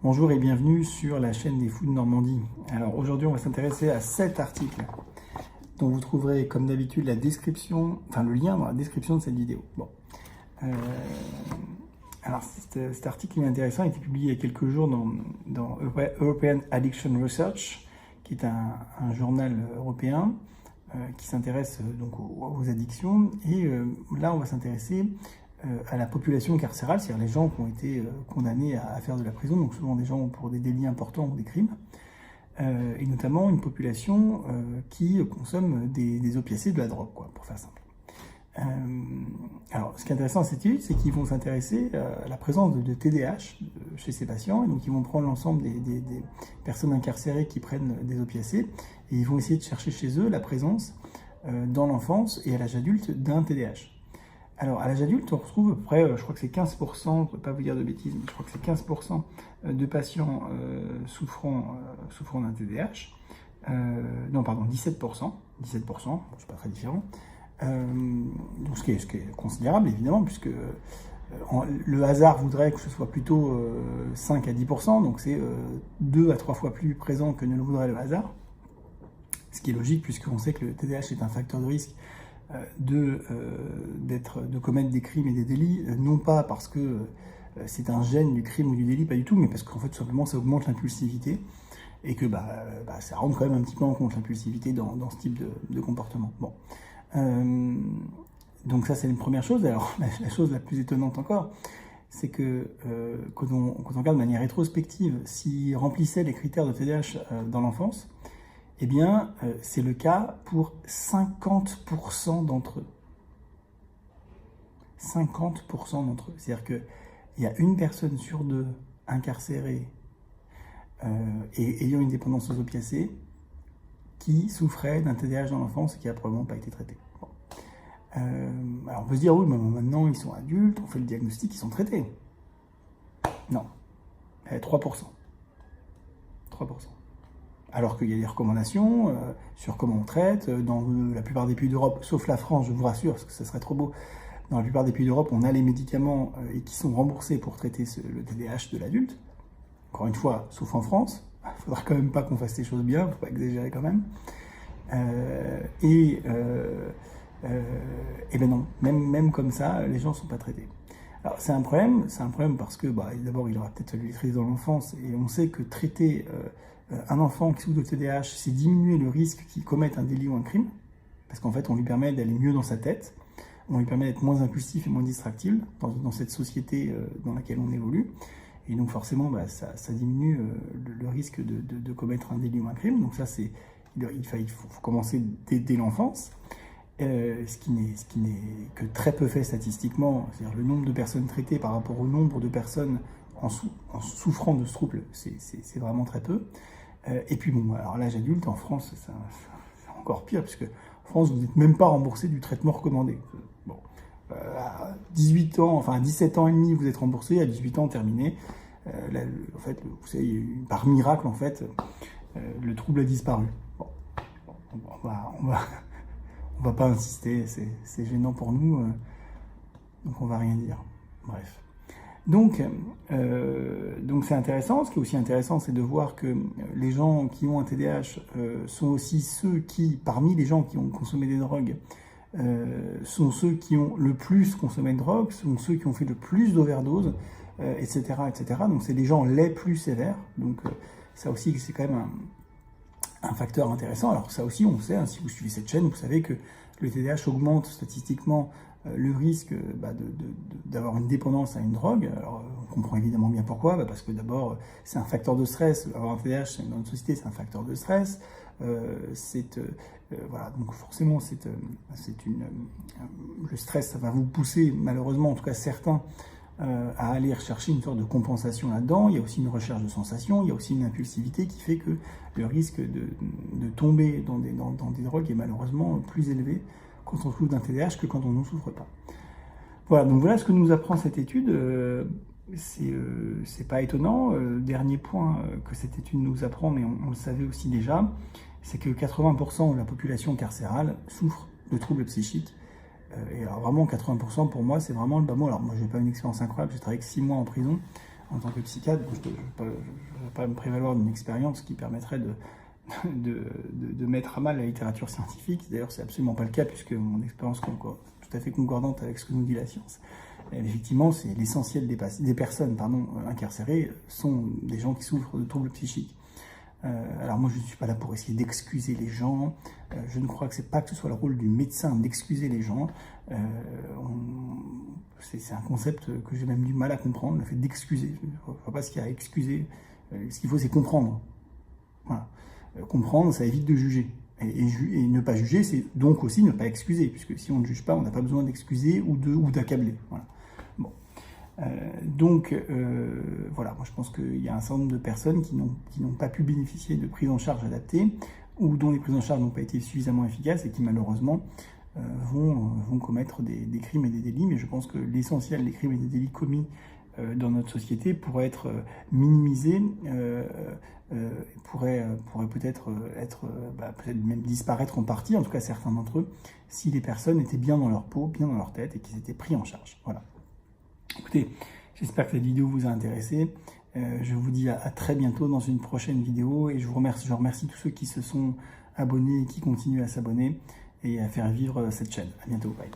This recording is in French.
Bonjour et bienvenue sur la chaîne des Fous de Normandie. Alors aujourd'hui on va s'intéresser à 7 articles dont vous trouverez comme d'habitude la description, enfin le lien dans la description de cette vidéo. Bon. Alors cet article est intéressant, il a été publié il y a quelques jours dans European Addiction Research, qui est un journal européen qui s'intéresse donc aux addictions. Et là on va s'intéresser à la population carcérale, c'est-à-dire les gens qui ont été condamnés à faire de la prison, donc souvent des gens pour des délits importants ou des crimes, et notamment une population qui consomme des opiacés, de la drogue, quoi, pour faire simple. Alors, ce qui est intéressant dans cette étude, c'est qu'ils vont s'intéresser à la présence de TDAH chez ces patients, et donc ils vont prendre l'ensemble des personnes incarcérées qui prennent des opiacés, et ils vont essayer de chercher chez eux la présence dans l'enfance et à l'âge adulte d'un TDAH. Alors, à l'âge adulte, on retrouve à peu près, je crois que c'est 15%, je ne peux pas vous dire de bêtises, mais je crois que c'est 15% de patients souffrant d'un TDAH. Non, pardon, 17%, c'est pas très différent. Donc ce qui est considérable, évidemment, puisque le hasard voudrait que ce soit plutôt 5 à 10%, donc c'est 2 à 3 fois plus présent que ne le voudrait le hasard. Ce qui est logique, puisqu'on sait que le TDAH est un facteur de risque de commettre des crimes et des délits, non pas parce que c'est un gène du crime ou du délit, pas du tout, mais parce qu'en fait tout simplement ça augmente l'impulsivité et que ça rentre quand même un petit peu en compte l'impulsivité dans ce type de comportement. Bon. Donc ça c'est une première chose. Alors la chose la plus étonnante encore, c'est que quand on regarde de manière rétrospective s'ils remplissaient les critères de TDAH dans l'enfance, eh bien, c'est le cas pour 50% d'entre eux. 50% d'entre eux. C'est-à-dire qu'il y a une personne sur deux incarcérée et ayant une dépendance aux opiacés qui souffrait d'un TDAH dans l'enfance et qui n'a probablement pas été traité. Bon. Alors on peut se dire, oui, mais maintenant ils sont adultes, on fait le diagnostic, ils sont traités. Non. 3%. 3%. Alors qu'il y a des recommandations sur comment on traite. Dans la plupart des pays d'Europe, sauf la France, je vous rassure, parce que ce serait trop beau, dans la plupart des pays d'Europe, on a les médicaments et qui sont remboursés pour traiter le TDAH de l'adulte. Encore une fois, sauf en France. Il ne faudra quand même pas qu'on fasse les choses bien, il ne faut pas exagérer quand même. Et ben non, même comme ça, les gens ne sont pas traités. Alors c'est un problème parce que d'abord il aura peut-être fallu les traiter dans l'enfance, et on sait que traiter un enfant qui souffre de TDAH, c'est diminuer le risque qu'il commette un délit ou un crime, parce qu'en fait on lui permet d'aller mieux dans sa tête, on lui permet d'être moins impulsif et moins distractible dans cette société dans laquelle on évolue, et donc forcément ça diminue le risque de commettre un délit ou un crime. Donc ça il faut commencer dès l'enfance. Ce qui n'est que très peu fait statistiquement, c'est-à-dire le nombre de personnes traitées par rapport au nombre de personnes en souffrant de ce trouble, c'est vraiment très peu. Et puis bon, alors l'âge adulte en France, c'est encore pire, puisque en France vous n'êtes même pas remboursé du traitement recommandé. Bon, à 18 ans, enfin à 17 ans et demi vous êtes remboursé, à 18 ans terminé. Là, en fait, vous savez, par miracle en fait, le trouble a disparu. Bon, on va pas insister, c'est gênant pour nous, donc on va rien dire. Bref. Donc c'est intéressant. Ce qui est aussi intéressant, c'est de voir que les gens qui ont un TDAH sont aussi ceux qui, parmi les gens qui ont consommé des drogues, sont ceux qui ont le plus consommé de drogue, sont ceux qui ont fait le plus d'overdoses, etc., etc. Donc c'est les gens les plus sévères. Donc ça aussi, c'est quand même un facteur intéressant. Alors ça aussi, on sait, hein, si vous suivez cette chaîne, vous savez que le TDAH augmente statistiquement le risque d'avoir une dépendance à une drogue. Alors on comprend évidemment bien pourquoi, parce que d'abord c'est un facteur de stress. Avoir un TDAH dans notre société, c'est un facteur de stress. Voilà, donc forcément le stress, ça va vous pousser, malheureusement, en tout cas certains, à aller rechercher une sorte de compensation là-dedans. Il y a aussi une recherche de sensations, il y a aussi une impulsivité qui fait que le risque de tomber dans des drogues est malheureusement plus élevé quand on souffre d'un TDAH que quand on n'en souffre pas. Voilà, donc voilà ce que nous apprend cette étude. C'est pas étonnant. Dernier point que cette étude nous apprend, mais on le savait aussi déjà, c'est que 80% de la population carcérale souffre de troubles psychiques. Et alors vraiment 80% pour moi c'est vraiment le bas mot. Alors moi j'ai pas une expérience incroyable, j'ai travaillé que 6 mois en prison, en tant que psychiatre, je ne vais pas me prévaloir d'une expérience qui permettrait de mettre à mal la littérature scientifique. D'ailleurs, c'est absolument pas le cas, puisque mon expérience est tout à fait concordante avec ce que nous dit la science. Et effectivement, c'est l'essentiel des personnes incarcérées sont des gens qui souffrent de troubles psychiques. Alors moi, je ne suis pas là pour essayer d'excuser les gens. Je ne crois que c'est pas que ce soit le rôle du médecin d'excuser les gens. C'est un concept que j'ai même du mal à comprendre, le fait d'excuser. Je ne vois pas ce qu'il y a à excuser. Ce qu'il faut, c'est comprendre. Voilà. Comprendre, ça évite de juger. Et ne pas juger, c'est donc aussi ne pas excuser, puisque si on ne juge pas, on n'a pas besoin d'excuser ou d'accabler. Voilà. Bon. Voilà, moi je pense qu'il y a un certain nombre de personnes qui n'ont pas pu bénéficier de prise en charge adaptée ou dont les prises en charge n'ont pas été suffisamment efficaces et qui malheureusement vont commettre des crimes et des délits. Mais je pense que l'essentiel des crimes et des délits commis dans notre société pourrait être minimisé, pourrait peut-être peut-être même disparaître en partie, en tout cas certains d'entre eux, si les personnes étaient bien dans leur peau, bien dans leur tête et qu'ils étaient pris en charge. Voilà. Écoutez, j'espère que cette vidéo vous a intéressé. Je vous dis à très bientôt dans une prochaine vidéo et je remercie tous ceux qui se sont abonnés et qui continuent à s'abonner et à faire vivre cette chaîne. À bientôt, bye.